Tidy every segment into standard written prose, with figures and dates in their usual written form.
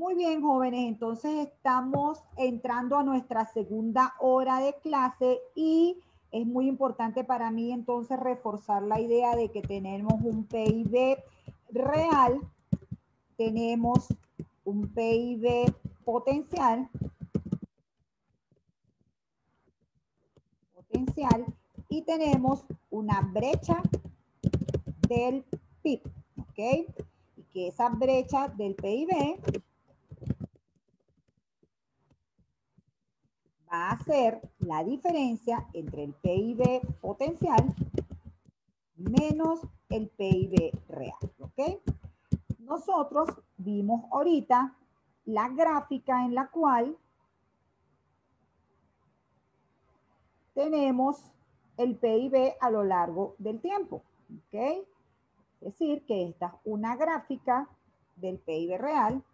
Muy bien, jóvenes, entonces estamos entrando a nuestra segunda hora de clase y es muy importante para mí entonces reforzar la idea de que tenemos un PIB real, tenemos un PIB potencial y tenemos una brecha del PIB, ¿ok? Y que esa brecha del PIB va a ser la diferencia entre el PIB potencial menos el PIB real, ¿ok? Nosotros vimos ahorita la gráfica en la cual tenemos el PIB a lo largo del tiempo, ¿ok? Es decir, que esta es una gráfica del PIB real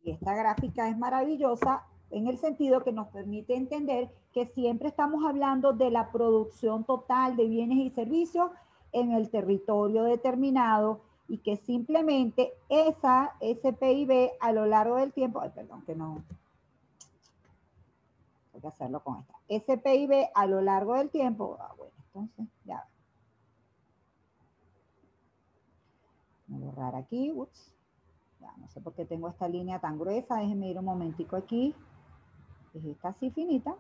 y esta gráfica es maravillosa en el sentido que nos permite entender que siempre estamos hablando de la producción total de bienes y servicios en el territorio determinado y que simplemente ese PIB a lo largo del tiempo, ay, perdón, que no, hay que hacerlo con esta, ese PIB a lo largo del tiempo, bueno, entonces ya, voy a borrar aquí, ups, ya, no sé por qué tengo esta línea tan gruesa, déjenme ir un momentico aquí, es esta así finita,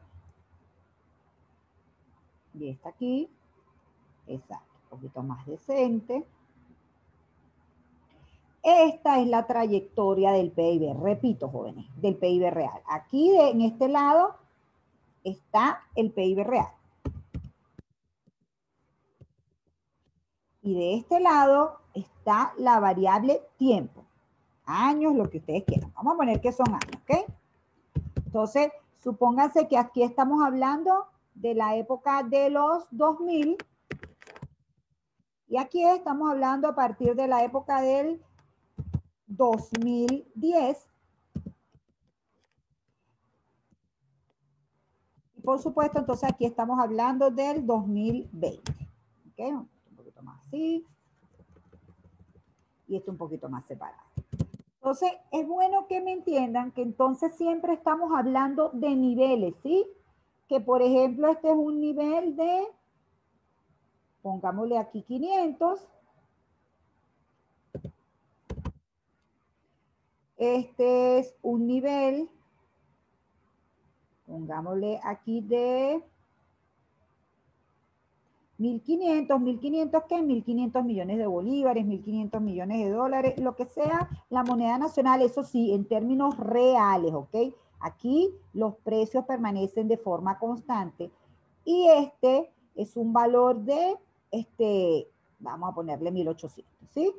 y esta aquí, exacto, un poquito más decente. Esta es la trayectoria del PIB, repito, jóvenes, del PIB real. Aquí en este lado está el PIB real. Y de este lado está la variable tiempo. Años, lo que ustedes quieran. Vamos a poner que son años, ¿ok? Entonces, supónganse que aquí estamos hablando de la época de los 2000. Y aquí estamos hablando a partir de la época del 2010. Y por supuesto, entonces aquí estamos hablando del 2020. ¿Ok? Un poquito más así. Y esto un poquito más separado. Entonces, es bueno que me entiendan que entonces siempre estamos hablando de niveles, ¿sí? Que por ejemplo, este es un nivel de, pongámosle aquí 500. Este es un nivel, pongámosle aquí de 1.500, ¿qué? 1.500 millones de bolívares, 1.500 millones de dólares, lo que sea la moneda nacional, eso sí, en términos reales, ¿ok? Aquí los precios permanecen de forma constante. Y este es un valor de, vamos a ponerle 1.800, ¿sí?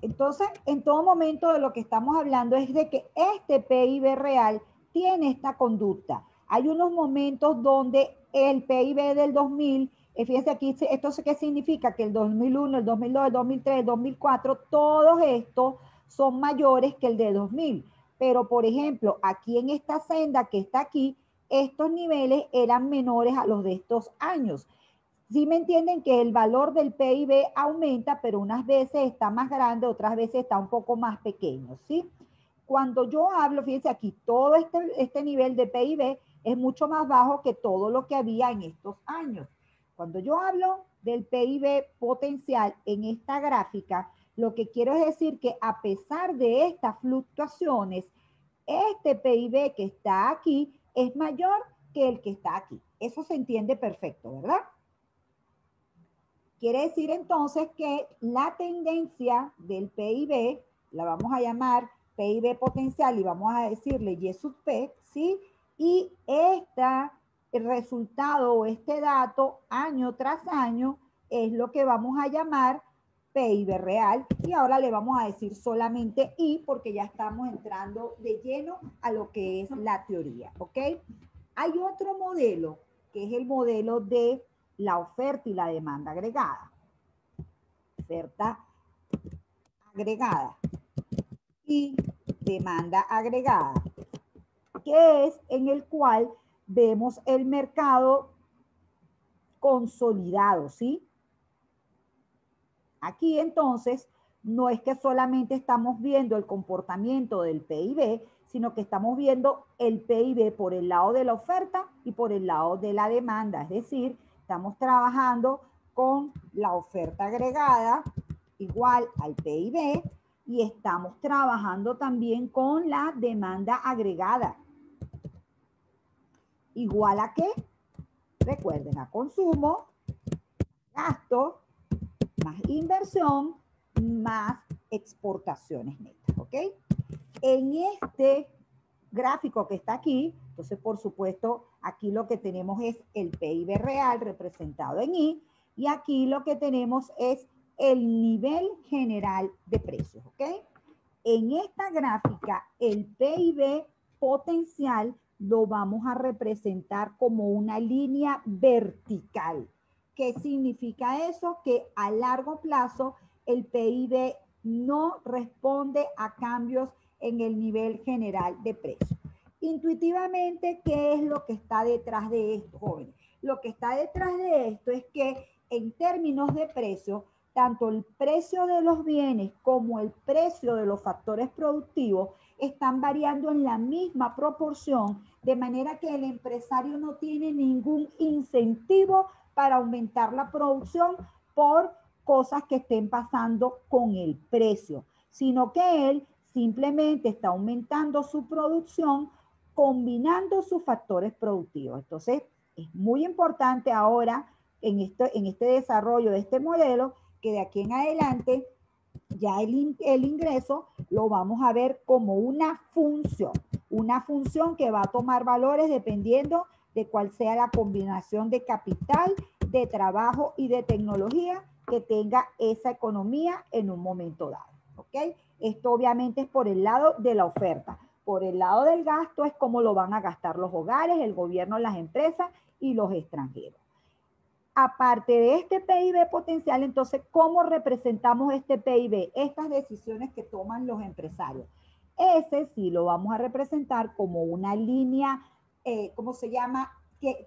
Entonces, en todo momento de lo que estamos hablando es de que este PIB real tiene esta conducta. Hay unos momentos donde el PIB del 2000, fíjense aquí, ¿esto qué significa? Que el 2001, el 2002, el 2003, el 2004, todos estos son mayores que el de 2000. Pero, por ejemplo, aquí en esta senda que está aquí, estos niveles eran menores a los de estos años. Sí me entienden que el valor del PIB aumenta, pero unas veces está más grande, otras veces está un poco más pequeño, ¿sí? Cuando yo hablo, fíjense aquí, todo este nivel de PIB es mucho más bajo que todo lo que había en estos años. Cuando yo hablo del PIB potencial en esta gráfica, lo que quiero es decir que a pesar de estas fluctuaciones, este PIB que está aquí es mayor que el que está aquí. Eso se entiende perfecto, ¿verdad? Quiere decir entonces que la tendencia del PIB, la vamos a llamar PIB potencial y vamos a decirle Y sub P, ¿sí? Y el resultado o este dato año tras año es lo que vamos a llamar PIB real y ahora le vamos a decir solamente I porque ya estamos entrando de lleno a lo que es la teoría, ¿ok? Hay otro modelo que es el modelo de la oferta y la demanda agregada. Oferta agregada y demanda agregada, que es en el cual vemos el mercado consolidado, ¿sí? Aquí entonces no es que solamente estamos viendo el comportamiento del PIB, sino que estamos viendo el PIB por el lado de la oferta y por el lado de la demanda. Es decir, estamos trabajando con la oferta agregada igual al PIB y estamos trabajando también con la demanda agregada. ¿Igual a qué? Recuerden, a consumo, gasto, más inversión, más exportaciones netas, ¿ok? En este gráfico que está aquí, entonces por supuesto aquí lo que tenemos es el PIB real representado en I y aquí lo que tenemos es el nivel general de precios, ¿ok? En esta gráfica el PIB potencial lo vamos a representar como una línea vertical. ¿Qué significa eso? Que a largo plazo el PIB no responde a cambios en el nivel general de precios. Intuitivamente, ¿qué es lo que está detrás de esto, jóvenes? Lo que está detrás de esto es que en términos de precio, tanto el precio de los bienes como el precio de los factores productivos están variando en la misma proporción, de manera que el empresario no tiene ningún incentivo para aumentar la producción por cosas que estén pasando con el precio, sino que él simplemente está aumentando su producción combinando sus factores productivos. Entonces, es muy importante ahora en este desarrollo de este modelo que de aquí en adelante ya el ingreso lo vamos a ver como una función que va a tomar valores dependiendo de cuál sea la combinación de capital, de trabajo y de tecnología que tenga esa economía en un momento dado, ¿ok? Esto obviamente es por el lado de la oferta. Por el lado del gasto es cómo lo van a gastar los hogares, el gobierno, las empresas y los extranjeros. Aparte de este PIB potencial, entonces, ¿cómo representamos este PIB? Estas decisiones que toman los empresarios. Ese sí lo vamos a representar como una línea, ¿cómo se llama?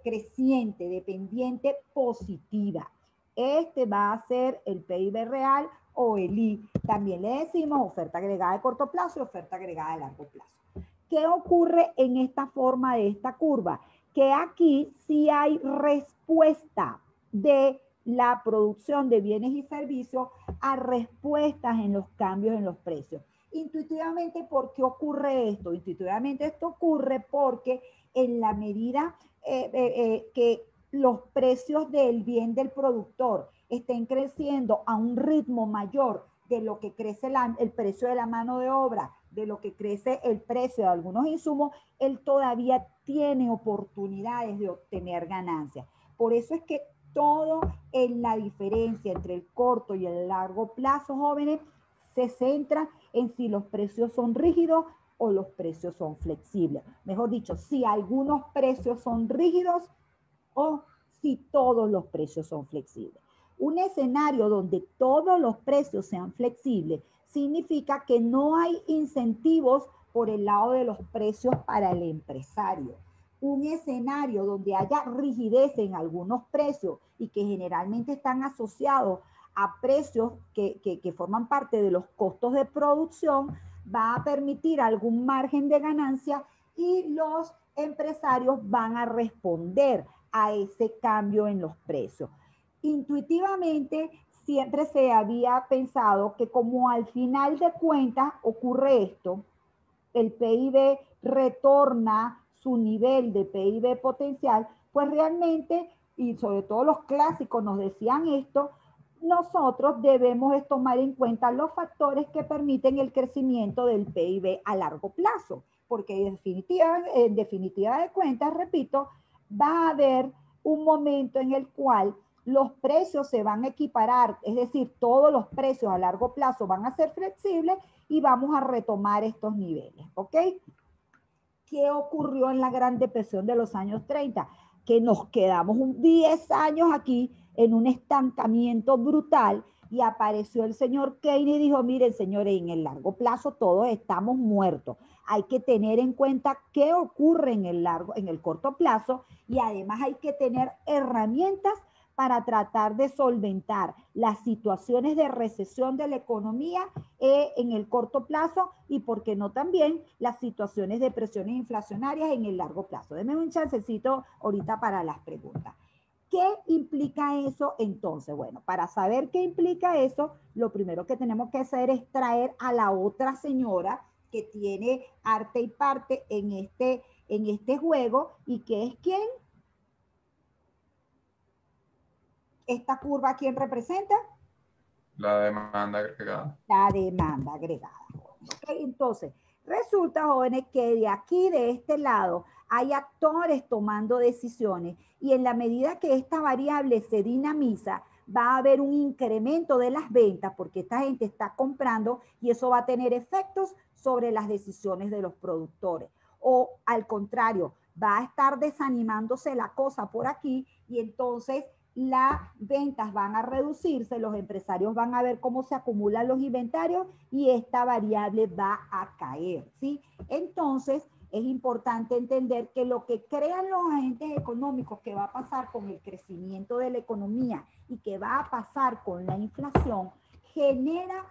Creciente, dependiente, positiva. Este va a ser el PIB real o el I. También le decimos oferta agregada de corto plazo y oferta agregada de largo plazo. ¿Qué ocurre en esta forma de esta curva? Que aquí sí hay respuesta de la producción de bienes y servicios a respuestas en los cambios en los precios. Intuitivamente, ¿por qué ocurre esto? Intuitivamente esto ocurre porque en la medida que los precios del bien del productor estén creciendo a un ritmo mayor de lo que crece el precio de la mano de obra, de lo que crece el precio de algunos insumos, él todavía tiene oportunidades de obtener ganancias. Por eso es que todo en la diferencia entre el corto y el largo plazo, jóvenes, se centra en si los precios son rígidos o los precios son flexibles. Mejor dicho, si algunos precios son rígidos o si todos los precios son flexibles. Un escenario donde todos los precios sean flexibles significa que no hay incentivos por el lado de los precios para el empresario. Un escenario donde haya rigidez en algunos precios y que generalmente están asociados a precios que forman parte de los costos de producción, va a permitir algún margen de ganancia y los empresarios van a responder a ese cambio en los precios. Intuitivamente, siempre se había pensado que como al final de cuentas ocurre esto, el PIB retorna su nivel de PIB potencial, pues realmente, y sobre todo los clásicos nos decían esto, nosotros debemos tomar en cuenta los factores que permiten el crecimiento del PIB a largo plazo, porque en definitiva de cuentas, repito, va a haber un momento en el cual los precios se van a equiparar, es decir, todos los precios a largo plazo van a ser flexibles y vamos a retomar estos niveles, ¿ok? ¿Qué ocurrió en la Gran Depresión de los años 30? Que nos quedamos 10 años aquí en un estancamiento brutal y apareció el señor Keynes y dijo, miren señores, en el largo plazo todos estamos muertos. Hay que tener en cuenta qué ocurre en el corto plazo y además hay que tener herramientas para tratar de solventar las situaciones de recesión de la economía en el corto plazo y, por qué no, también las situaciones de presiones inflacionarias en el largo plazo. Denme un chancecito ahorita para las preguntas. ¿Qué implica eso entonces? Bueno, para saber qué implica eso, lo primero que tenemos que hacer es traer a la otra señora que tiene arte y parte en este juego, y que es ¿quién? ¿Esta curva quién representa? La demanda agregada. La demanda agregada. ¿Okay? Entonces, resulta, jóvenes, que de aquí, de este lado, hay actores tomando decisiones, y en la medida que esta variable se dinamiza, va a haber un incremento de las ventas porque esta gente está comprando, y eso va a tener efectos sobre las decisiones de los productores. O al contrario, va a estar desanimándose la cosa por aquí, y entonces las ventas van a reducirse, los empresarios van a ver cómo se acumulan los inventarios y esta variable va a caer, ¿sí? Entonces, es importante entender que lo que crean los agentes económicos que va a pasar con el crecimiento de la economía y que va a pasar con la inflación, genera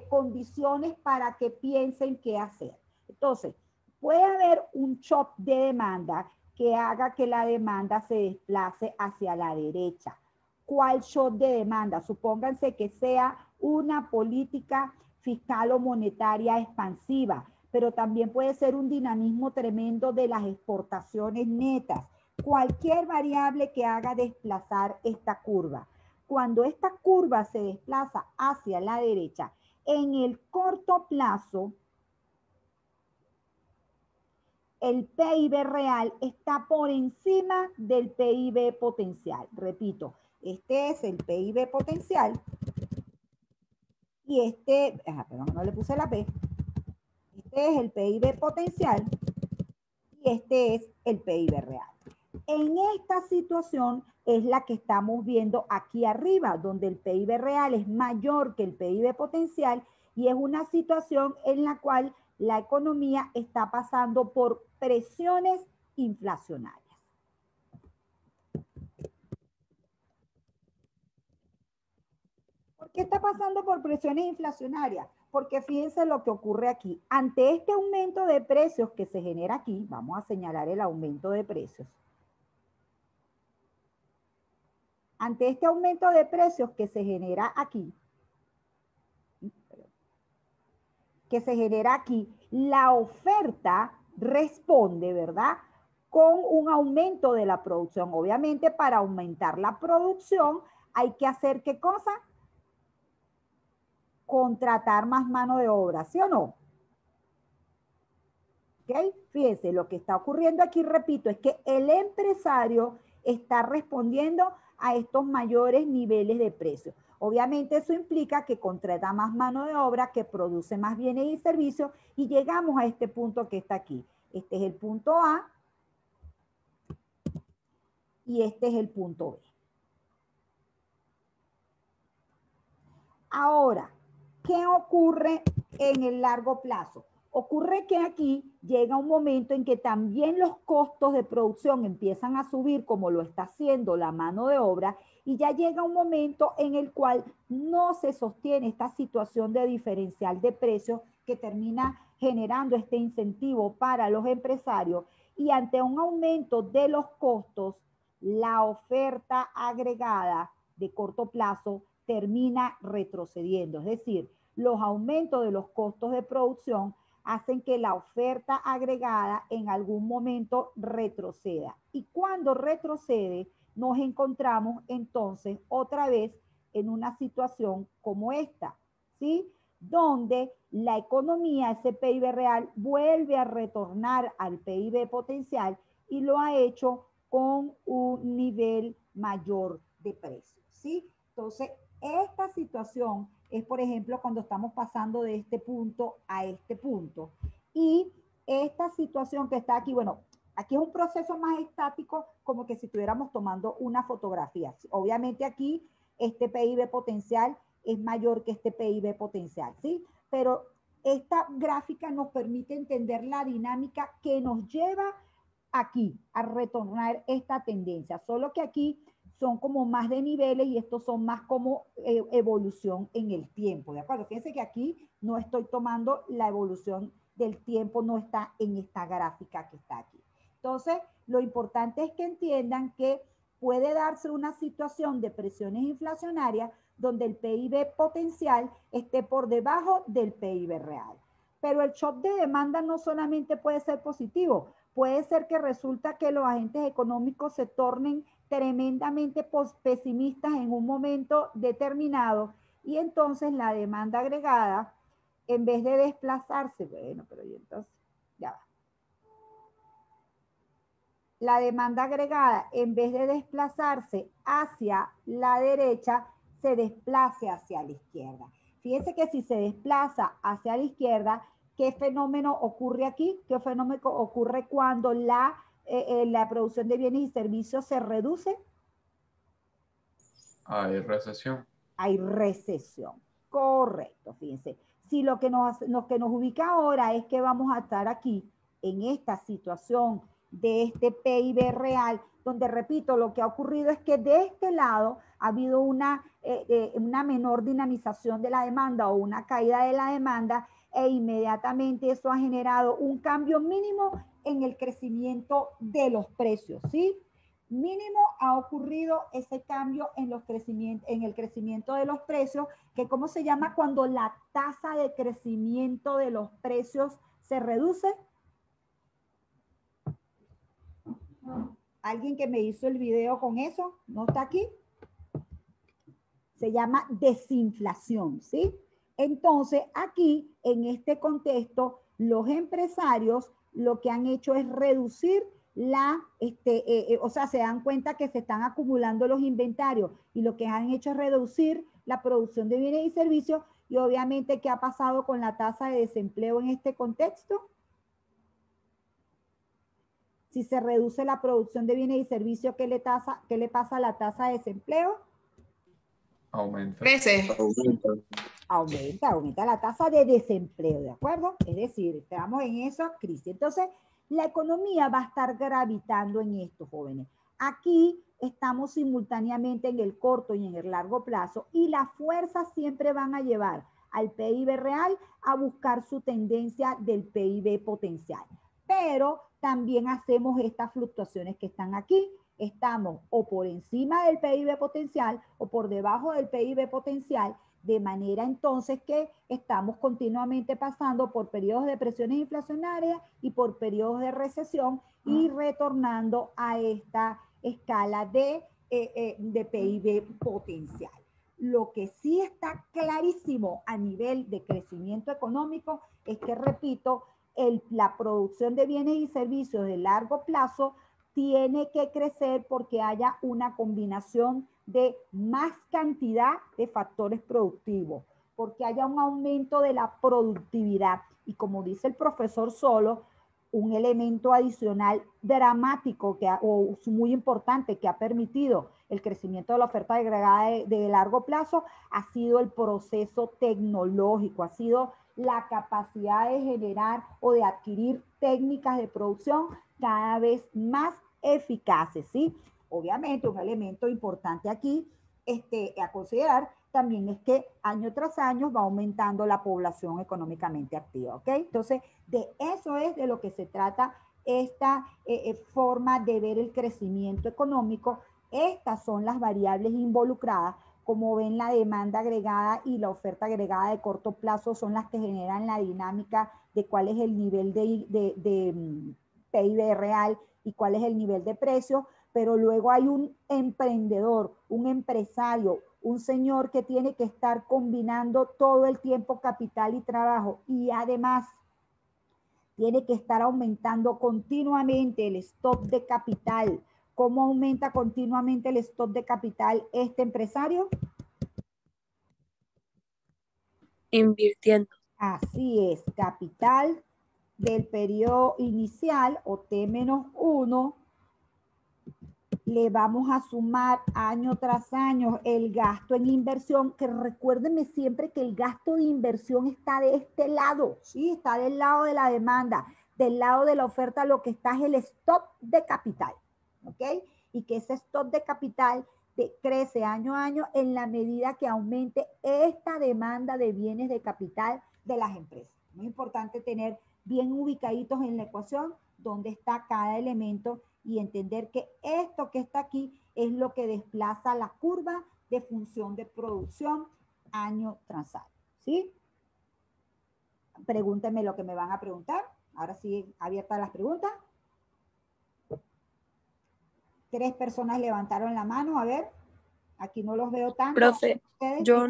condiciones para que piensen qué hacer. Entonces, puede haber un shock de demanda que haga que la demanda se desplace hacia la derecha. ¿Cuál shock de demanda? Supónganse que sea una política fiscal o monetaria expansiva, pero también puede ser un dinamismo tremendo de las exportaciones netas. Cualquier variable que haga desplazar esta curva. Cuando esta curva se desplaza hacia la derecha, en el corto plazo, el PIB real está por encima del PIB potencial. Repito, este es el PIB potencial y perdón, no le puse la P. Este es el PIB potencial y este es el PIB real. En esta situación es la que estamos viendo aquí arriba, donde el PIB real es mayor que el PIB potencial, y es una situación en la cual la economía está pasando por presiones inflacionarias. ¿Por qué está pasando por presiones inflacionarias? Porque fíjense lo que ocurre aquí. Ante este aumento de precios que se genera aquí, vamos a señalar el aumento de precios. Ante este aumento de precios que se genera aquí, la oferta responde, ¿verdad?, con un aumento de la producción. Obviamente, para aumentar la producción hay que hacer ¿qué cosa? Contratar más mano de obra, ¿sí o no? ¿Ok? Fíjense, lo que está ocurriendo aquí, repito, es que el empresario está respondiendo a estos mayores niveles de precios. Obviamente eso implica que contrata más mano de obra, que produce más bienes y servicios, y llegamos a este punto que está aquí. Este es el punto A y este es el punto B. Ahora, ¿qué ocurre en el largo plazo? Ocurre que aquí llega un momento en que también los costos de producción empiezan a subir, como lo está haciendo la mano de obra, y ya llega un momento en el cual no se sostiene esta situación de diferencial de precios que termina generando este incentivo para los empresarios, y ante un aumento de los costos, la oferta agregada de corto plazo termina retrocediendo. Es decir, los aumentos de los costos de producción hacen que la oferta agregada en algún momento retroceda. Y cuando retrocede, nos encontramos entonces otra vez en una situación como esta, ¿sí? Donde la economía, ese PIB real, vuelve a retornar al PIB potencial, y lo ha hecho con un nivel mayor de precios, ¿sí? Entonces, esta situación es, por ejemplo, cuando estamos pasando de este punto a este punto. Y esta situación que está aquí, bueno, aquí es un proceso más estático, como que si estuviéramos tomando una fotografía. Obviamente aquí este PIB potencial es mayor que este PIB potencial, ¿sí? Pero esta gráfica nos permite entender la dinámica que nos lleva aquí a retornar esta tendencia. Solo que aquí son como más de niveles y estos son más como evolución en el tiempo, ¿de acuerdo? Fíjense que aquí no estoy tomando la evolución del tiempo, no está en esta gráfica que está aquí. Entonces, lo importante es que entiendan que puede darse una situación de presiones inflacionarias donde el PIB potencial esté por debajo del PIB real. Pero el shock de demanda no solamente puede ser positivo, puede ser que resulta que los agentes económicos se tornen tremendamente pesimistas en un momento determinado y entonces la demanda agregada, en vez de desplazarse, bueno, pero y entonces, ya va. La demanda agregada, en vez de desplazarse hacia la derecha, se desplace hacia la izquierda. Fíjense que si se desplaza hacia la izquierda, ¿qué fenómeno ocurre aquí? ¿Qué fenómeno ocurre cuando la producción de bienes y servicios se reduce? Hay recesión. Hay recesión. Correcto, fíjense. Si lo que nos ubica ahora es que vamos a estar aquí en esta situación de este PIB real, donde, repito, lo que ha ocurrido es que de este lado ha habido una menor dinamización de la demanda o una caída de la demanda e inmediatamente eso ha generado un cambio mínimo en el crecimiento de los precios, ¿sí? Mínimo ha ocurrido ese cambio en el crecimiento de los precios, que ¿cómo se llama cuando la tasa de crecimiento de los precios se reduce? ¿Alguien que me hizo el video con eso? ¿No está aquí? Se llama desinflación, ¿sí? Entonces, aquí, en este contexto, los empresarios lo que han hecho es reducir o sea, se dan cuenta que se están acumulando los inventarios y lo que han hecho es reducir la producción de bienes y servicios y obviamente, ¿qué ha pasado con la tasa de desempleo en este contexto? Si se reduce la producción de bienes y servicios, ¿qué le pasa a la tasa de desempleo? Aumenta. Crece. Aumenta la tasa de desempleo, ¿de acuerdo? Es decir, estamos en esa crisis. Entonces, la economía va a estar gravitando en esto, jóvenes. Aquí estamos simultáneamente en el corto y en el largo plazo y las fuerzas siempre van a llevar al PIB real a buscar su tendencia del PIB potencial. Pero también hacemos estas fluctuaciones que están aquí. Estamos o por encima del PIB potencial o por debajo del PIB potencial, de manera entonces que estamos continuamente pasando por periodos de presiones inflacionarias y por periodos de recesión y retornando a esta escala de PIB potencial. Lo que sí está clarísimo a nivel de crecimiento económico es que, repito, la producción de bienes y servicios de largo plazo tiene que crecer porque haya una combinación de más cantidad de factores productivos, porque haya un aumento de la productividad. Y como dice el profesor Solo, un elemento adicional dramático o muy importante que ha permitido el crecimiento de la oferta agregada de largo plazo ha sido el proceso tecnológico, ha sido la capacidad de generar o de adquirir técnicas de producción cada vez más eficaces, ¿sí? Obviamente, un elemento importante aquí a considerar también es que año tras año va aumentando la población económicamente activa, ¿ok? Entonces, de eso es de lo que se trata esta forma de ver el crecimiento económico. Estas son las variables involucradas. Como ven, la demanda agregada y la oferta agregada de corto plazo son las que generan la dinámica de cuál es el nivel de PIB real y cuál es el nivel de precio, pero luego hay un emprendedor, un empresario, un señor que tiene que estar combinando todo el tiempo capital y trabajo y además tiene que estar aumentando continuamente el stock de capital. ¿Cómo aumenta continuamente el stock de capital este empresario? Invirtiendo. Así es, capital del periodo inicial o T-1, le vamos a sumar año tras año el gasto en inversión, que recuérdenme siempre que el gasto de inversión está de este lado, ¿sí? Está del lado de la demanda, del lado de la oferta, lo que está es el stock de capital, ¿ok? Y que ese stock de capital crece año a año en la medida que aumente esta demanda de bienes de capital de las empresas. Muy importante tener bien ubicaditos en la ecuación dónde está cada elemento y entender que esto que está aquí es lo que desplaza la curva de función de producción año tras año. ¿Sí? Pregúntenme lo que me van a preguntar. Ahora sí, abiertas las preguntas. 3 personas levantaron la mano. A ver, aquí no los veo tanto. Profe, ¿Ustedes? yo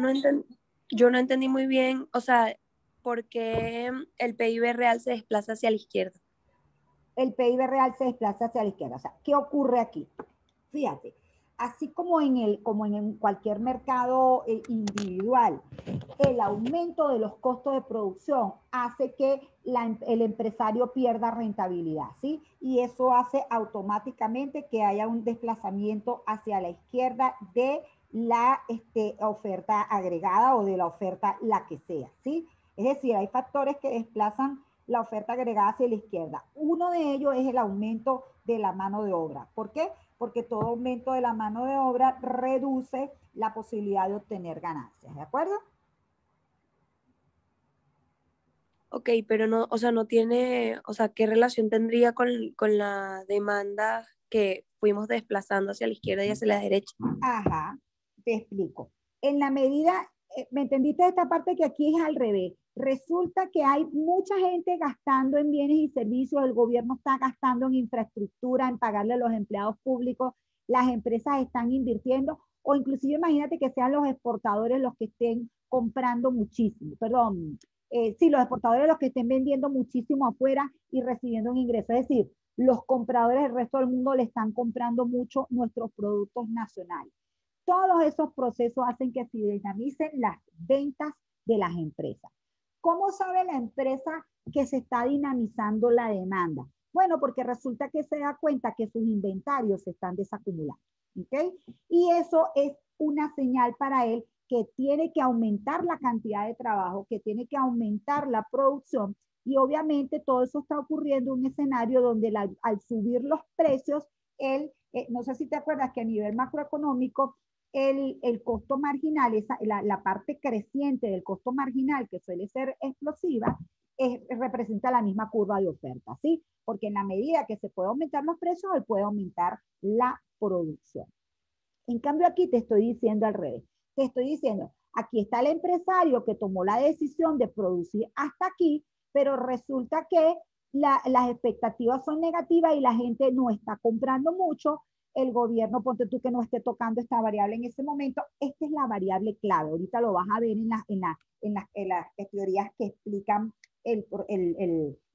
no entendí muy bien, o sea, por qué el PIB real se desplaza hacia la izquierda. El PIB real se desplaza hacia la izquierda. O sea, ¿qué ocurre aquí? Fíjate, así como en cualquier mercado individual, el aumento de los costos de producción hace que el empresario pierda rentabilidad, ¿sí? Y eso hace automáticamente que haya un desplazamiento hacia la izquierda de la oferta agregada o de la oferta la que sea, ¿sí? Es decir, hay factores que desplazan la oferta agregada hacia la izquierda. Uno de ellos es el aumento de la mano de obra. ¿Por qué? Porque todo aumento de la mano de obra reduce la posibilidad de obtener ganancias, ¿de acuerdo? Ok, pero no, o sea, no tiene, o sea, ¿qué relación tendría con la demanda que fuimos desplazando hacia la izquierda y hacia la derecha? Ajá, te explico. En la medida, ¿me entendiste esta parte que aquí es al revés? Resulta que hay mucha gente gastando en bienes y servicios, el gobierno está gastando en infraestructura, en pagarle a los empleados públicos, las empresas están invirtiendo, o inclusive imagínate que sean los exportadores los que estén comprando muchísimo, perdón, sí, los exportadores los que estén vendiendo muchísimo afuera y recibiendo un ingreso. Es decir, los compradores del resto del mundo le están comprando mucho nuestros productos nacionales. Todos esos procesos hacen que se dinamicen las ventas de las empresas. ¿Cómo sabe la empresa que se está dinamizando la demanda? Bueno, porque resulta que se da cuenta que sus inventarios se están desacumulando. ¿Ok? Y eso es una señal para él que tiene que aumentar la cantidad de trabajo, que tiene que aumentar la producción y obviamente todo eso está ocurriendo en un escenario donde al subir los precios, no sé si te acuerdas que a nivel macroeconómico, el costo marginal, la parte creciente del costo marginal, que suele ser explosiva, representa la misma curva de oferta, ¿sí? Porque en la medida que se puede aumentar los precios, él puede aumentar la producción. En cambio, aquí te estoy diciendo al revés. Te estoy diciendo, aquí está el empresario que tomó la decisión de producir hasta aquí, pero resulta que las expectativas son negativas y la gente no está comprando mucho. El gobierno, ponte tú que no esté tocando esta variable en ese momento. Esta es la variable clave. Ahorita lo vas a ver en las teorías que explican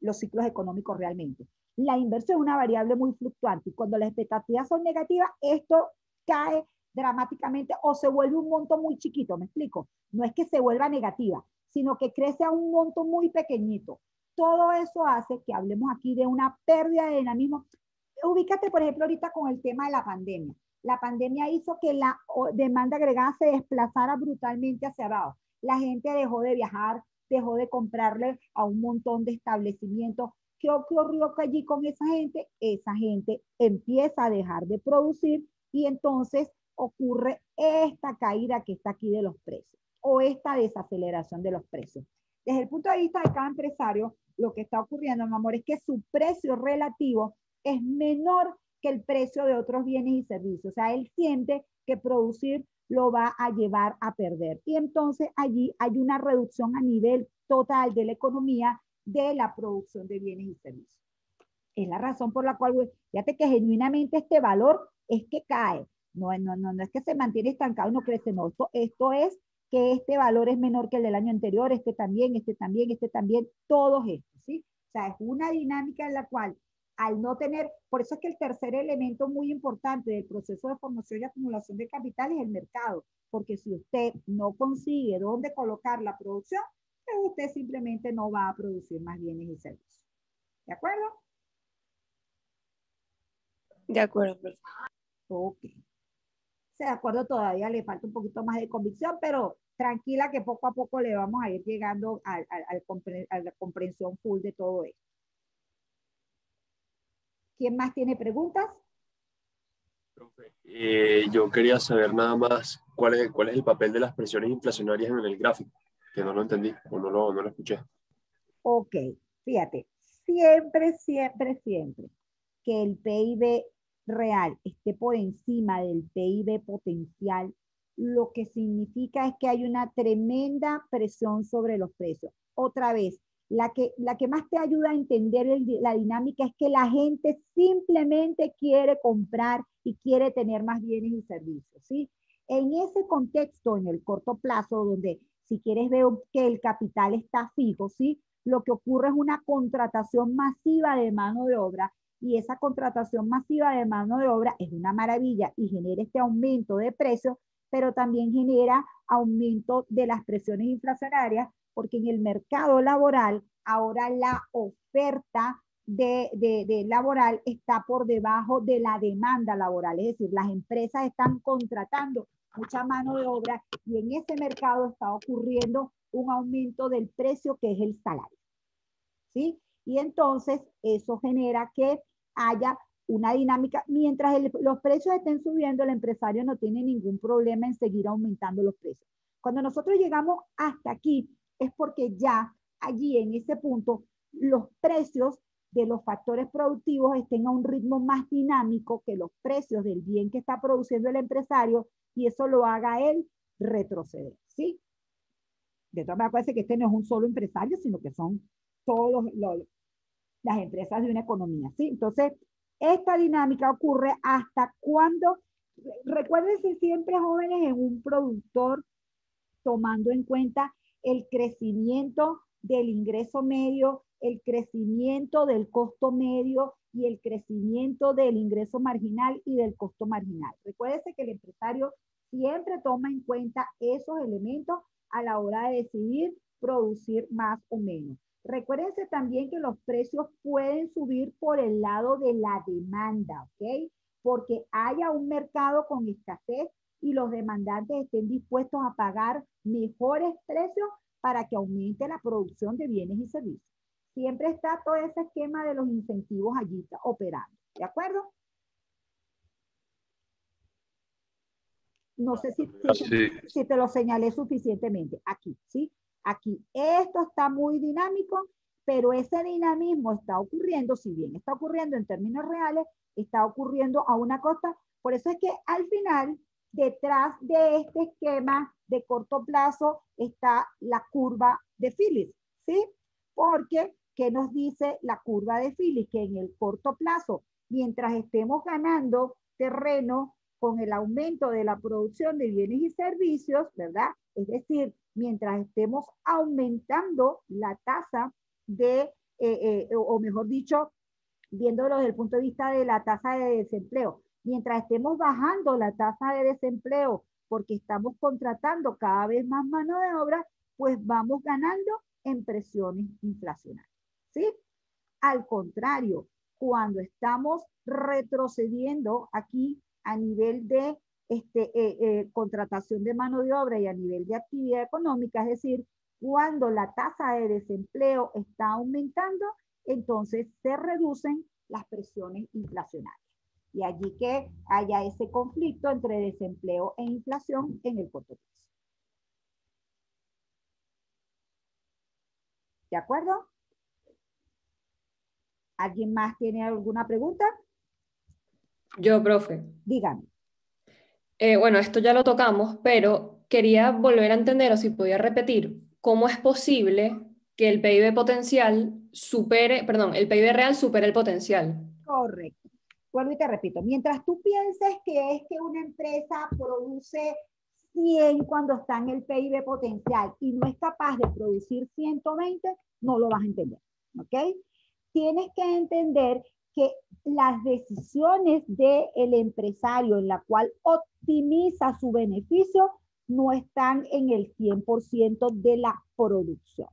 los ciclos económicos realmente. La inversión es una variable muy fluctuante y cuando las expectativas son negativas, esto cae dramáticamente o se vuelve un monto muy chiquito, ¿me explico? No es que se vuelva negativa, sino que crece a un monto muy pequeñito. Todo eso hace que hablemos aquí de una pérdida de dinamismo. Ubícate, por ejemplo, ahorita con el tema de la pandemia. La pandemia hizo que la demanda agregada se desplazara brutalmente hacia abajo. La gente dejó de viajar, dejó de comprarle a un montón de establecimientos. ¿Qué ocurrió allí con esa gente? Esa gente empieza a dejar de producir y entonces ocurre esta caída que está aquí de los precios o esta desaceleración de los precios. Desde el punto de vista de cada empresario, lo que está ocurriendo, mi amor, es que su precio relativo es menor que el precio de otros bienes y servicios. O sea, él siente que producir lo va a llevar a perder. Y entonces allí hay una reducción a nivel total de la economía de la producción de bienes y servicios. Es la razón por la cual, fíjate que genuinamente este valor es que cae. No es que se mantiene estancado y no crece, no. Esto es que este valor es menor que el del año anterior, este también, todos estos, ¿sí? O sea, es una dinámica en la cual al no tener, por eso es que el tercer elemento muy importante del proceso de formación y acumulación de capital es el mercado, porque si usted no consigue dónde colocar la producción, pues usted simplemente no va a producir más bienes y servicios. ¿De acuerdo? De acuerdo, profe. Ok. De acuerdo, todavía le falta un poquito más de convicción, pero tranquila que poco a poco le vamos a ir llegando a la comprensión full de todo esto. ¿Quién más tiene preguntas? Profe, yo quería saber nada más cuál es el papel de las presiones inflacionarias en el gráfico, que no lo entendí o no lo escuché. Ok, fíjate, siempre, siempre, siempre que el PIB real esté por encima del PIB potencial, lo que significa es que hay una tremenda presión sobre los precios. Otra vez, la que más te ayuda a entender la dinámica es que la gente simplemente quiere comprar y quiere tener más bienes y servicios, ¿sí? En ese contexto, en el corto plazo, donde si quieres ver que el capital está fijo, ¿sí? Lo que ocurre es una contratación masiva de mano de obra y esa contratación masiva de mano de obra es una maravilla y genera este aumento de precios, pero también genera aumento de las presiones inflacionarias porque en el mercado laboral ahora la oferta de laboral está por debajo de la demanda laboral, es decir, las empresas están contratando mucha mano de obra y en ese mercado está ocurriendo un aumento del precio que es el salario, ¿sí? Y entonces eso genera que haya una dinámica. Mientras los precios estén subiendo, el empresario no tiene ningún problema en seguir aumentando los precios. Cuando nosotros llegamos hasta aquí, es porque ya allí en ese punto los precios de los factores productivos estén a un ritmo más dinámico que los precios del bien que está produciendo el empresario y eso lo haga él retroceder, ¿sí? De todas maneras, parece que este no es un solo empresario, sino que son todas las empresas de una economía, ¿sí? Entonces, esta dinámica ocurre hasta cuando, recuérdense siempre, jóvenes, en un productor tomando en cuenta el crecimiento del ingreso medio, el crecimiento del costo medio y el crecimiento del ingreso marginal y del costo marginal. Recuérdense que el empresario siempre toma en cuenta esos elementos a la hora de decidir producir más o menos. Recuérdense también que los precios pueden subir por el lado de la demanda, ¿ok? Porque haya un mercado con escasez y los demandantes estén dispuestos a pagar mejores precios para que aumente la producción de bienes y servicios. Siempre está todo ese esquema de los incentivos allí operando, ¿de acuerdo? No sé si te lo señalé suficientemente. Aquí, ¿sí? Aquí. Esto está muy dinámico, pero ese dinamismo está ocurriendo, si bien está ocurriendo en términos reales, está ocurriendo a una costa. Por eso es que al final, detrás de este esquema de corto plazo está la curva de Phillips, ¿sí? Porque, ¿qué nos dice la curva de Phillips? Que en el corto plazo, mientras estemos ganando terreno con el aumento de la producción de bienes y servicios, ¿verdad? Es decir, mientras estemos aumentando la tasa o mejor dicho, viéndolo desde el punto de vista de la tasa de desempleo, mientras estemos bajando la tasa de desempleo porque estamos contratando cada vez más mano de obra, pues vamos ganando en presiones inflacionarias, ¿sí? Al contrario, cuando estamos retrocediendo aquí a nivel de contratación de mano de obra y a nivel de actividad económica, es decir, cuando la tasa de desempleo está aumentando, entonces se reducen las presiones inflacionarias. Y allí que haya ese conflicto entre desempleo e inflación en el corto plazo. ¿De acuerdo? ¿Alguien más tiene alguna pregunta? Yo, profe. Dígame. Bueno, esto ya lo tocamos, pero quería volver a entender, o si podía repetir, cómo es posible que el PIB potencial supere, perdón, el PIB real supere el potencial. Correcto. Vuelvo y te repito, mientras tú pienses que es que una empresa produce 100 cuando está en el PIB potencial y no es capaz de producir 120, no lo vas a entender, ¿ok? Tienes que entender que las decisiones del empresario en la cual optimiza su beneficio no están en el 100% de la producción.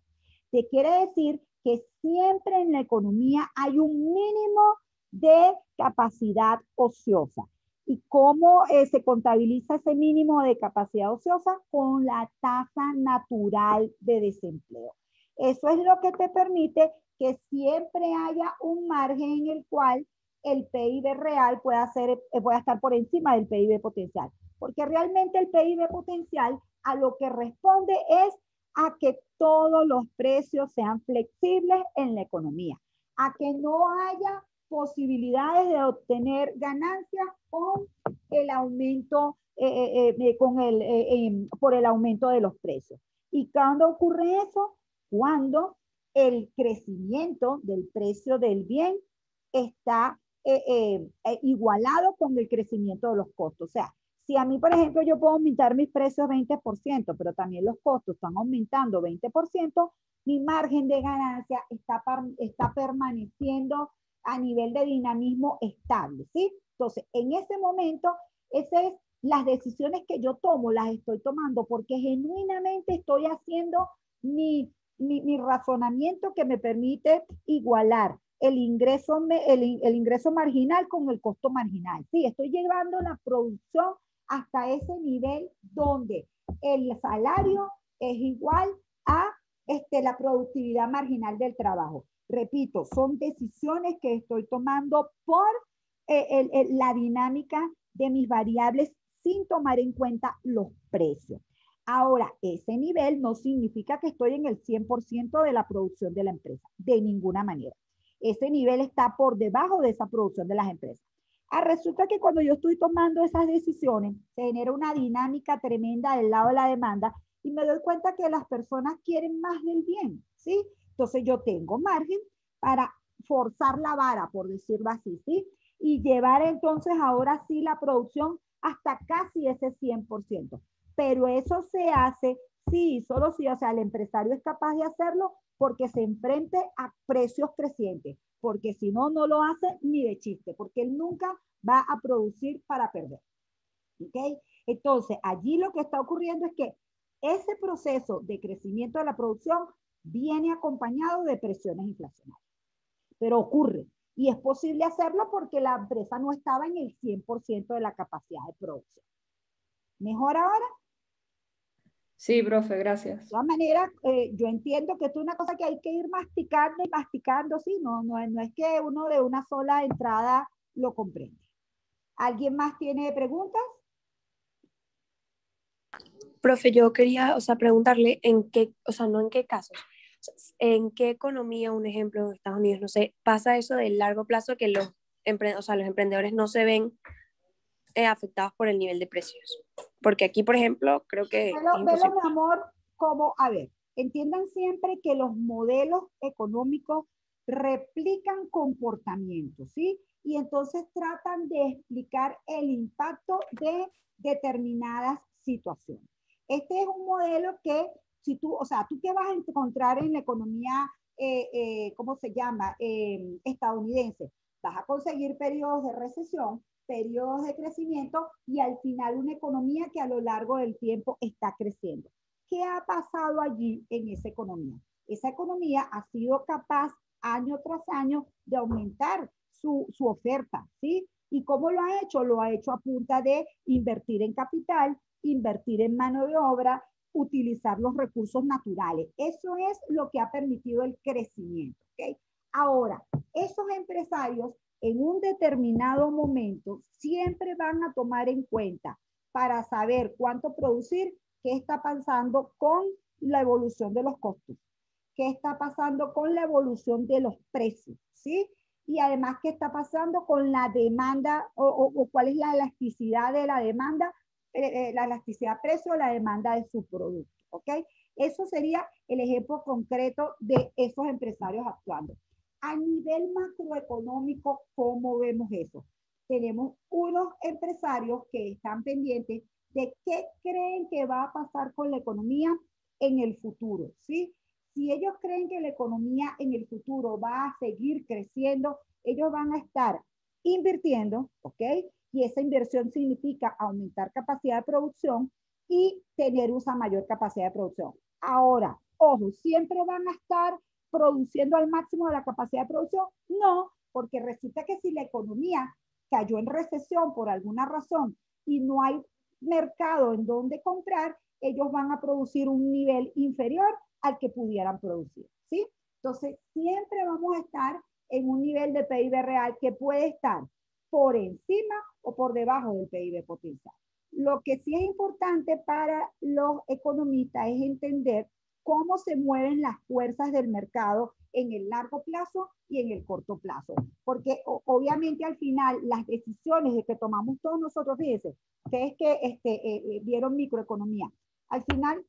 Te quiere decir que siempre en la economía hay un mínimo de capacidad ociosa. ¿Y cómo se contabiliza ese mínimo de capacidad ociosa? Con la tasa natural de desempleo. Eso es lo que te permite que siempre haya un margen en el cual el PIB real pueda estar por encima del PIB potencial. Porque realmente el PIB potencial a lo que responde es a que todos los precios sean flexibles en la economía, a que no haya posibilidades de obtener ganancias con el aumento, por el aumento de los precios. ¿Y cuándo ocurre eso? Cuando el crecimiento del precio del bien está igualado con el crecimiento de los costos. O sea, si a mí, por ejemplo, yo puedo aumentar mis precios 20%, pero también los costos están aumentando 20%, mi margen de ganancia está permaneciendo a nivel de dinamismo estable, ¿sí? Entonces, en ese momento, las decisiones que yo tomo, las estoy tomando porque genuinamente estoy haciendo mi razonamiento que me permite igualar el ingreso marginal con el costo marginal. Sí, estoy llevando la producción hasta ese nivel donde el salario es igual a la productividad marginal del trabajo. Repito, son decisiones que estoy tomando por la dinámica de mis variables sin tomar en cuenta los precios. Ahora, ese nivel no significa que estoy en el 100% de la producción de la empresa, de ninguna manera. Ese nivel está por debajo de esa producción de las empresas. Resulta que cuando yo estoy tomando esas decisiones, se genera una dinámica tremenda del lado de la demanda y me doy cuenta que las personas quieren más del bien, ¿sí? Entonces yo tengo margen para forzar la vara, por decirlo así, ¿sí? Y llevar entonces ahora sí la producción hasta casi ese 100%. Pero eso se hace sí, solo sí, o sea, el empresario es capaz de hacerlo porque se enfrente a precios crecientes, porque si no, no lo hace ni de chiste, porque él nunca va a producir para perder. ¿Ok? Entonces, allí lo que está ocurriendo es que ese proceso de crecimiento de la producción viene acompañado de presiones inflacionarias. Pero ocurre, y es posible hacerlo porque la empresa no estaba en el 100% de la capacidad de producción. ¿Mejor ahora? Sí, profe, gracias. De todas maneras, yo entiendo que esto es una cosa que hay que ir masticando y masticando, sí, no es que uno de una sola entrada lo comprende. ¿Alguien más tiene preguntas? Profe, yo quería, o sea, preguntarle en qué, o sea, no en qué casos, o sea, en qué economía, un ejemplo, en Estados Unidos, no sé, pasa eso del largo plazo que los emprendedores no se ven afectados por el nivel de precios. Porque aquí, por ejemplo, creo que es Velo, mi amor, como, a ver, entiendan siempre que los modelos económicos replican comportamientos, ¿sí? Y entonces tratan de explicar el impacto de determinadas situaciones. Este es un modelo que, si tú, o sea, tú qué vas a encontrar en la economía, ¿cómo se llama? Estadounidense. Vas a conseguir periodos de recesión, periodos de crecimiento y al final una economía que a lo largo del tiempo está creciendo. ¿Qué ha pasado allí en esa economía? Esa economía ha sido capaz año tras año de aumentar su oferta, ¿sí? ¿Y cómo lo ha hecho? Lo ha hecho a punta de invertir en capital, invertir en mano de obra, utilizar los recursos naturales. Eso es lo que ha permitido el crecimiento, ¿ok? Ahora, esos empresarios en un determinado momento siempre van a tomar en cuenta para saber cuánto producir, qué está pasando con la evolución de los costos, qué está pasando con la evolución de los precios, ¿sí? Y además, qué está pasando con la demanda o cuál es la elasticidad de la demanda, la elasticidad precio o la demanda de su producto, ¿ok? Eso sería el ejemplo concreto de esos empresarios actuando. A nivel macroeconómico, ¿cómo vemos eso? Tenemos unos empresarios que están pendientes de qué creen que va a pasar con la economía en el futuro, ¿sí? Si ellos creen que la economía en el futuro va a seguir creciendo, ellos van a estar invirtiendo, ¿ok? Y esa inversión significa aumentar capacidad de producción y tener una mayor capacidad de producción. Ahora, ojo, siempre van a estar produciendo al máximo de la capacidad de producción. No, porque resulta que si la economía cayó en recesión por alguna razón y no hay mercado en donde comprar, ellos van a producir un nivel inferior al que pudieran producir, ¿sí? Entonces, siempre vamos a estar en un nivel de PIB real que puede estar por encima o por debajo del PIB potencial. Lo que sí es importante para los economistas es entender cómo se mueven las fuerzas del mercado en el largo plazo y en el corto plazo. Porque obviamente al final las decisiones de que tomamos todos nosotros, fíjense, ustedes que vieron microeconomía, al final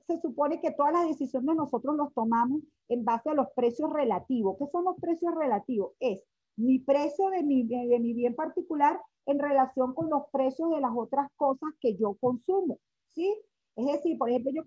se supone que todas las decisiones nosotros los tomamos en base a los precios relativos. ¿Qué son los precios relativos? Es mi precio de mi bien particular en relación con los precios de las otras cosas que yo consumo, ¿sí? Es decir, por ejemplo, yo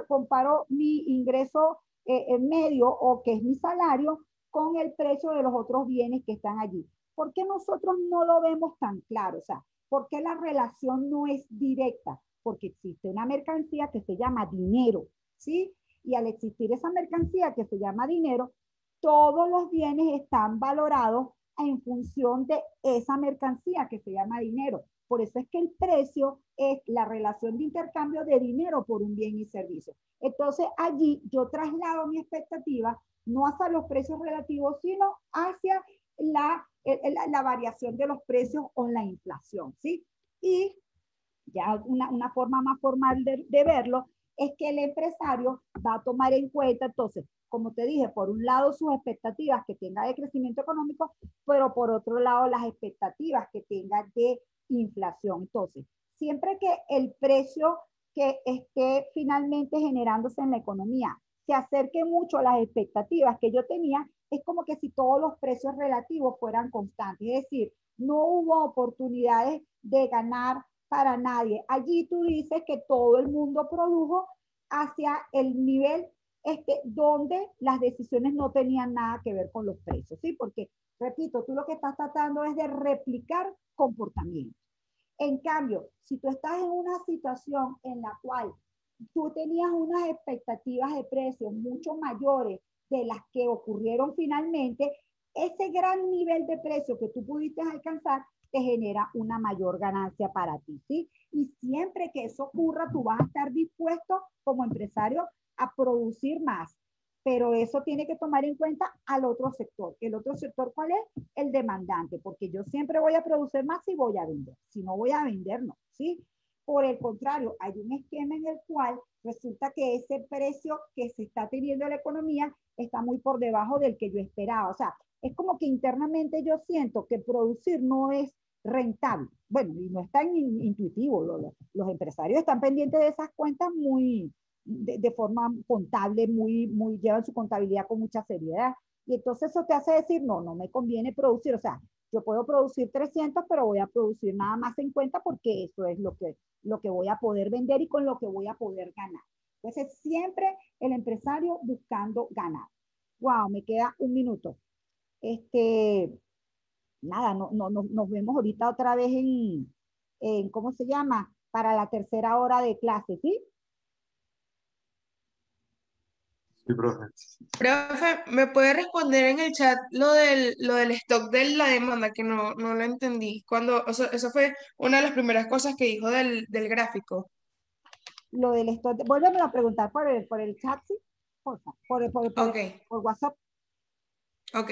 comparo mi ingreso en medio o que es mi salario con el precio de los otros bienes que están allí. ¿Por qué nosotros no lo vemos tan claro? O sea, ¿por qué la relación no es directa? Porque existe una mercancía que se llama dinero, ¿sí? Y al existir esa mercancía que se llama dinero, todos los bienes están valorados en función de esa mercancía que se llama dinero. Por eso es que el precio es la relación de intercambio de dinero por un bien y servicio. Entonces allí yo traslado mi expectativa no hacia los precios relativos, sino hacia la variación de los precios o la inflación, ¿sí? Y ya una forma más formal de verlo es que el empresario va a tomar en cuenta, entonces, como te dije, por un lado sus expectativas que tenga de crecimiento económico, pero por otro lado las expectativas que tenga de inflación. Entonces, siempre que el precio que esté finalmente generándose en la economía se acerque mucho a las expectativas que yo tenía, es como que si todos los precios relativos fueran constantes, es decir, no hubo oportunidades de ganar para nadie. Allí tú dices que todo el mundo produjo hacia el nivel donde las decisiones no tenían nada que ver con los precios, ¿sí? Porque, repito, tú lo que estás tratando es de replicar comportamiento. En cambio, si tú estás en una situación en la cual tú tenías unas expectativas de precios mucho mayores de las que ocurrieron finalmente, ese gran nivel de precio que tú pudiste alcanzar te genera una mayor ganancia para ti, ¿sí? Y siempre que eso ocurra, tú vas a estar dispuesto como empresario a producir más, pero eso tiene que tomar en cuenta al otro sector. ¿El otro sector cuál es? El demandante, porque yo siempre voy a producir más si voy a vender. Si no voy a vender, no, ¿sí? Por el contrario, hay un esquema en el cual resulta que ese precio que se está teniendo en la economía está muy por debajo del que yo esperaba. O sea, es como que internamente yo siento que producir no es rentable. Bueno, y no es tan intuitivo. Los empresarios están pendientes de esas cuentas muy de forma contable, llevan su contabilidad con mucha seriedad. Y entonces eso te hace decir, no me conviene producir. O sea, yo puedo producir 300, pero voy a producir nada más 50 porque eso es lo que voy a poder vender y con lo que voy a poder ganar. Entonces, siempre el empresario buscando ganar. Wow, me queda un minuto. Nada, nos vemos ahorita otra vez ¿cómo se llama? Para la tercera hora de clase, ¿sí? Sí, profe. Profe, ¿me puede responder en el chat lo del stock de la demanda que no lo entendí? Eso fue una de las primeras cosas que dijo del gráfico. Lo del stock, vuélveme a preguntar por el chat, ¿sí? Por Ok, WhatsApp. ok.